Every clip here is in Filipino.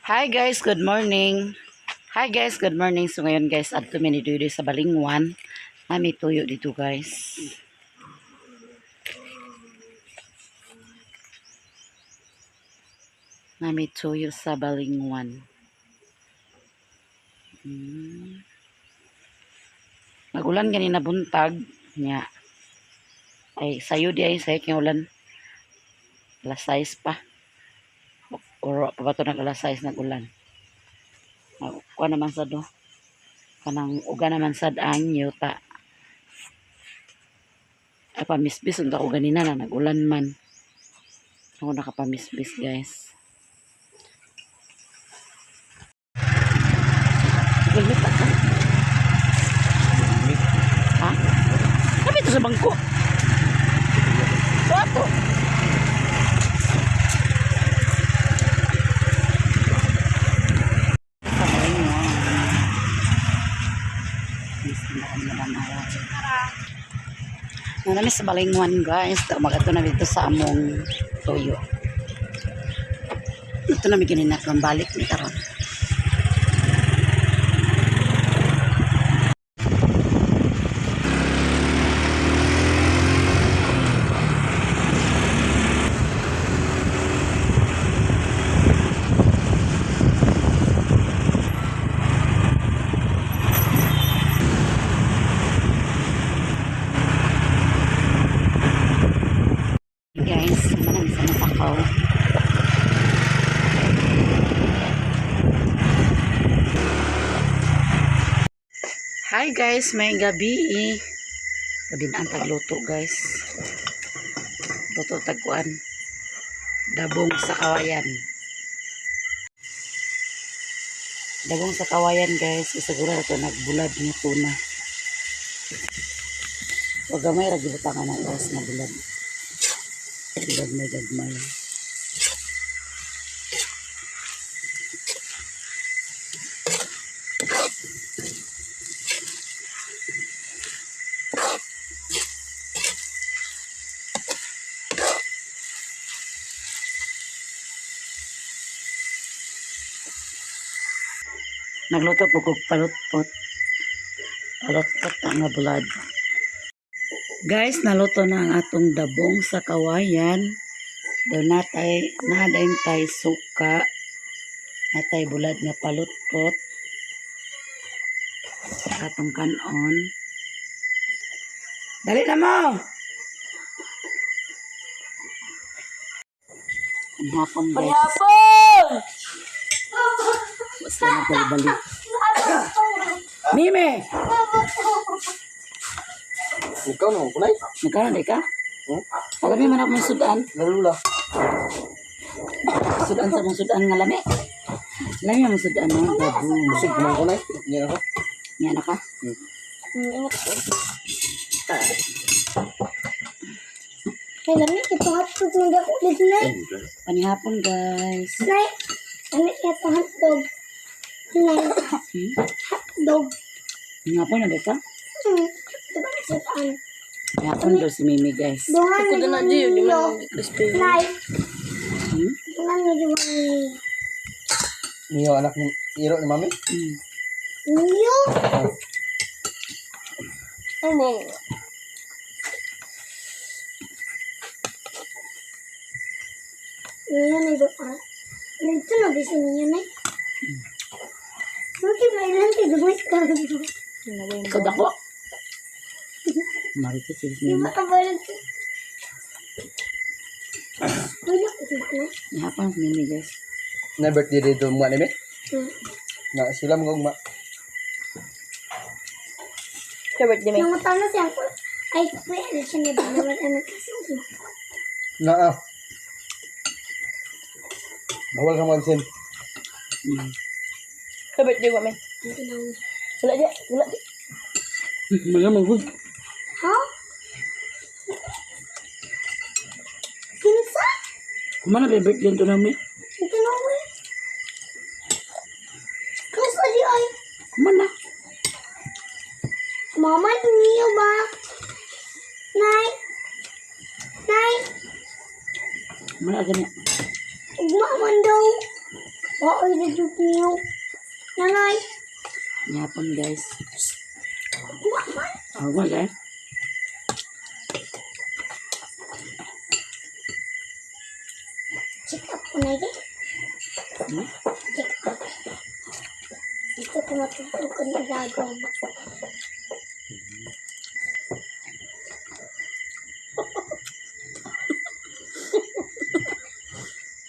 Hi guys, good morning. Hi guys, good morning. So ngayon guys, adto mi ni dito sa Balingwan. May tuyo dito guys. May tuyo sa Balingwan. Nagulan ganina buntag nya. Ay sayo di ay say ulan. Alas 6 pa. Oro pa ba ito alas 6 nagulan. Kuha naman sa do. Kanang uga naman sa anyo ta. Ay pamisbis unta ko ganina na nagulan man. Ako nakapamisbis guys. Gulmit ako. Ha? Kami ito sa bangko. So ako. Sa Balingwan. Nami sa Balingwan guys. Magato na dito sa among toyo. Ito na may gininakang balik ni karon. Guys, naman sa Matakaw. Hi guys, may gabi. Gabi na ang tagluto guys. Luto tagkuan. Dabong sa kawayan. Dabong sa kawayan guys. Isagura ito nagbulad ng tuna. O gamay ragibutangan ng guys na bulad. Gagmay. Nagluto po kog palutpot. Palutpot nga bulad. Guys, naluto na ang atong dabong sa kawayan. Daw nadayon tay suka. Natay bulad nga palutpot. Atong kanon. Dali na mo! Ang hapon guys. Hapon! Basta na tayo balik. Mime! Ikaw no, kunay? Nagkaroon di ka? Alam mo man ako mong sudan. Lalula. Sudan sa mong sudan nga lami. Lami mong sudan no? Dabong. Busog kumang kunay. Yan ako. Yan na ka? Kailan ni ito hotdog mo ako ulit na. Panihapon guys. Nay, ano ito hotdog? Nay, hotdog. Panihapon na di ka? Diba nasutaan? Panihapon daw si Mimi guys. Dungan na na di man crispy. Nay, Hmm? dungan na diba ni Niyo anak ni Iro ni Mami. Niyo? Ano? Niyo na doon. Dito na bisa niyo na. Bakit may lanti diba ikaw? Ikaw dako. Marites si Di Mimi. ba kabalag? Wala ko dito. Panihapon si Mimi guys. Na birthday dito mo ni me. Hmm. Na sila mo ma. Favorite di may. Yung utang na siya ko. Ay, pwede siya na ba? Naman anak kasi. Na Bawal ka mag-send. Favorite di ba may. Hindi na. Wala di. Wala di. Malamang good. Ha? Kinsa? Kumana ba birthday to namin? Ito na uwi. Kausa di ay. Kumana? Mama, niyo ba? Nay? Nay? Kumana ganyan. Ugma man daw. Oo, nagduduk niyo. Nanay. Yapon guys. Kuha man. Oh, wala. Check up ko na yun. Hmm? Check up. Dito ko matutukan na gagawin.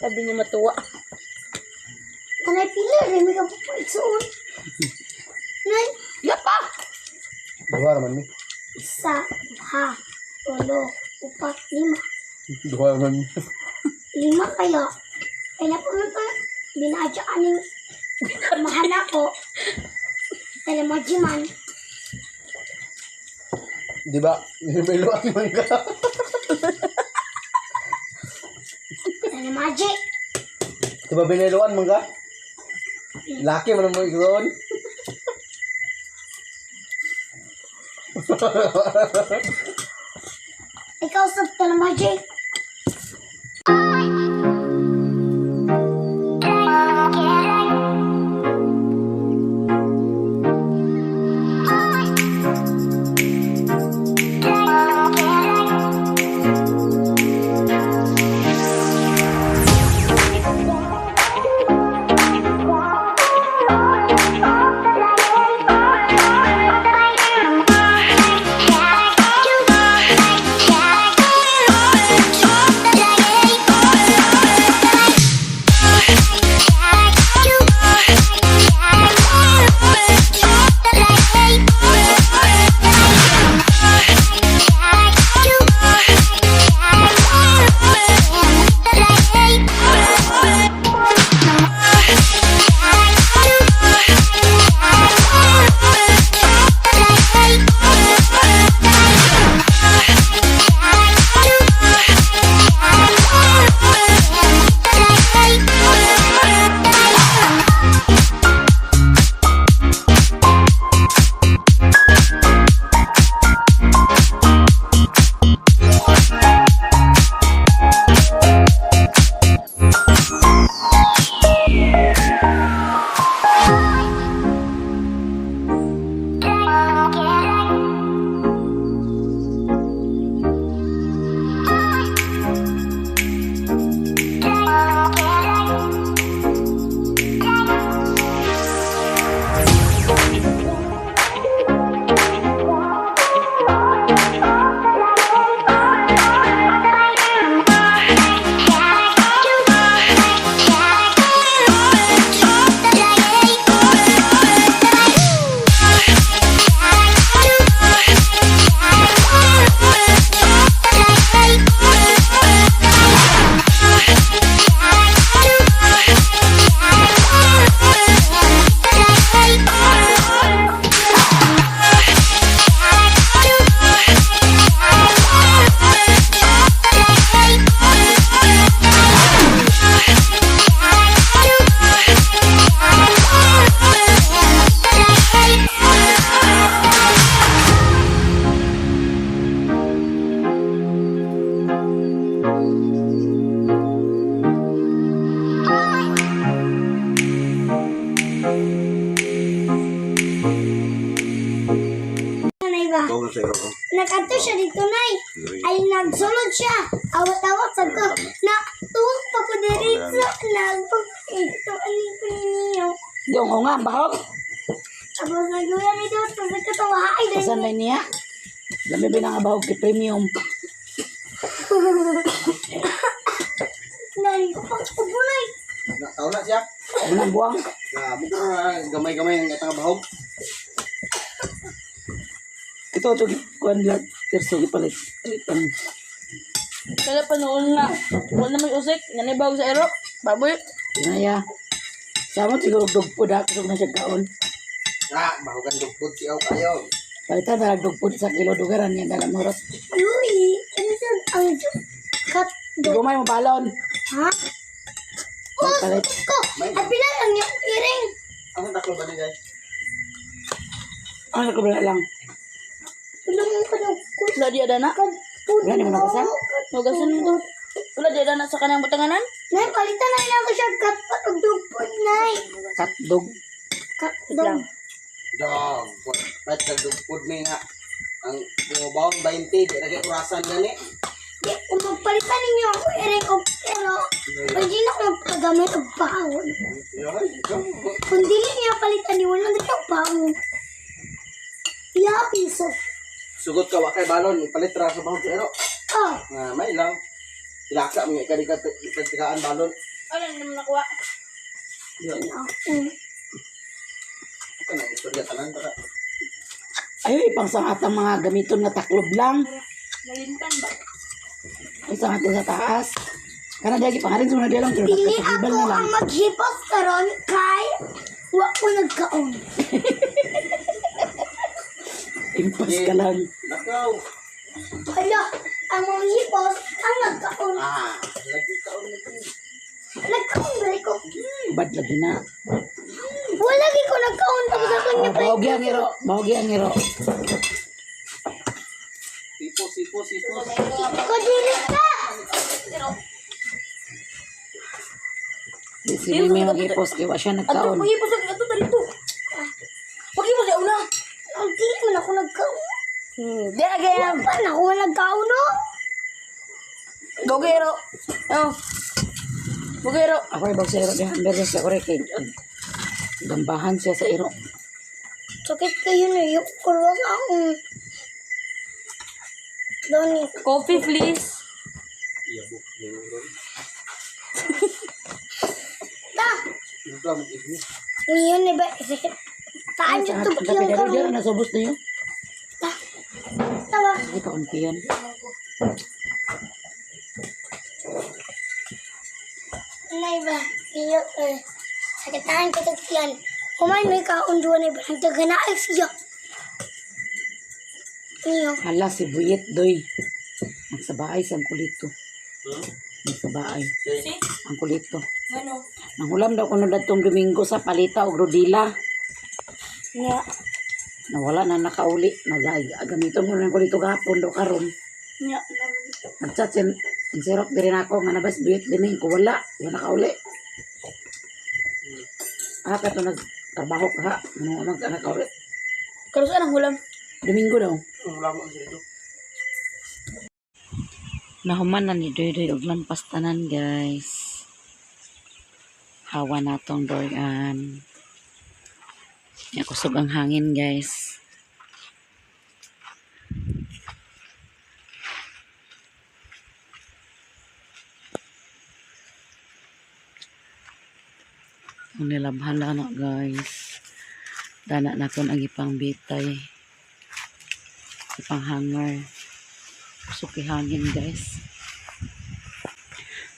Sabi niya matuwa. Nanay pila, rin ka po po isuon. Nay, Yapa! Duha naman mi. isa, duha, tulo, upat, lima. Duha naman mi. Lima kayo. Kaya po mo ito, binadya ka ning mahal ako. Telemajiman. Di ba? Niluan man ka. Telemaji. Di ba biniluan man ka? Laki man mo ikaw. Ikaw sa telemaji. Nagkanto siya dito, Nay. Ay, nagsulod siya. Awat-awat sa ko. Na, tuwag pa ko diritso. Nagpag, ito, aling ko ninyo. Yung nga, bahog. Tapos nagluya nito, tapos nagkatawahay. Kasan na niya? Lami ba nga bahog kay premium? Nay, ko pang kubulay. Tao na siya. Unang buwang. Na buko na gamay-gamay ang itang bahog. Ito, kuhan lang. Terso, ipalit. Kaya pa noon nga. Wala na may usik. Nanibawag sa ero. Baboy. Inaya. Sama siguro dugpod ako na siya kaon. Bahogan dugpod siya kayo. Palitan na dugpod sa kilo dugaran niya dalam oras. Uy, ano siya? Ang kat. Gumay mo balon. Ha? Oh, Palit. ko. Ay, pila lang yung iring. Ang taklo ba ni guys? Ano ko lang? Tulungan ko daw. Wala di ada na. Wala naman ako sa. Hugasan mo to. Wala di ada na sa kanang butanganan. Nay, palitan na lang ko siya katpat og dugpod, nay. Katdog. Katdog. Dog. Pat nagdugpod mi nga. Ang bumabawang 20, di na kayo orasan gani. Di, kung magpalitan ninyo ako, pero hindi na ako magpagamit og baon. Yoy, ikaw. Kung dili niya palitan ni wala na yung baon. Iya, piso. Sugot ka wa kay balon, ipalit ra sa bawang ero. Oh, Nga may lang. Ilaka mga kadikat balon. Ano naman nakuha? Ito na istorya tanan para. Ay, ipang sa atang mga gamiton nga taklob lang. Nalintan ba? Isang atin sa taas. Kana dagi pangarin sa mga lang. Pero dili nagkasibal ako na lang. ang maghipos karon kay wa ko nagkaon. Impas ka lang. Nakaw. Hala, ang mga hipos ang nagkaon. Lagi kaon na ito. Nagkaon ba ko? Bad lagi na. Wala gi ko nagkaon tapos ako niya pa. Bahog yang iro. Bahog yang iro. Sipos. Ko dili ka. Di si Mimi mag-ipos. Iwa siya Ato, nagkaon. pag-ipos ang ato dito. Pag-ipos sa una. Ang dili man ako nagkaon. Di agay Pa na ako nagkaon no. Gogero. Oh. Gogero. Ako ibang sa iro. Diyan, meron siya ko rin kay gambahan siya sa iro. Sakit kayo na yung kurwang akong. Doni. Coffee, please. Iyabok. Ta. Ito mo ibu. Ngayon na ba? Taan yung tubig yung Pero karong. diyan, nasubos na yun. Tawa. Sige, kaunti yan. Nay ba? Iyo. Sakitaan kita tiyan. Humay may kaunduan na ba? Nagtaganaay siya. Iyo. Hala, si Buyet, doy. Magsabaay sa kulito. Magsabaay. Si? Ang kulito. Ano? Nanghulam daw kuno datong Domingo sa Palita o Rodila. Nga. Nawala na nakauli. Nagagamiton mo ng kulito gahapon do karon. Nga. Nagchat si Sirok din ako nga nabas Buyet din ko wala. Wala nakauli. Kato nagtrabaho ka ha. Ano ka nakauli. Karusan ang hulam. Domingo daw. Wala mo dito. Nahuman na ni Doy og lampas tanan guys. Hawa na tong Dorian. Yan kusog ang hangin guys. Ang nilabhan na guys. Dana na kon ang ipang bitay. Ipang hanger. Kusog hangin guys.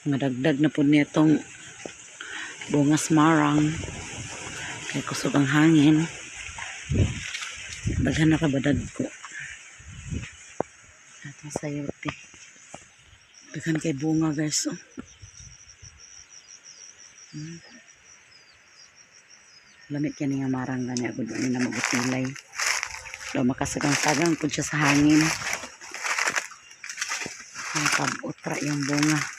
Mga dagdag na po niya itong bungas marang. Kaya kusog ang hangin. Daghan na kabadad ko. Atong sayote. Daghan kay bunga guys. Oh. Lamit yan nga marang gani. Agad na magutilay. Daw makasagang-sagang po siya sa hangin. Ang pag-utra yung bunga.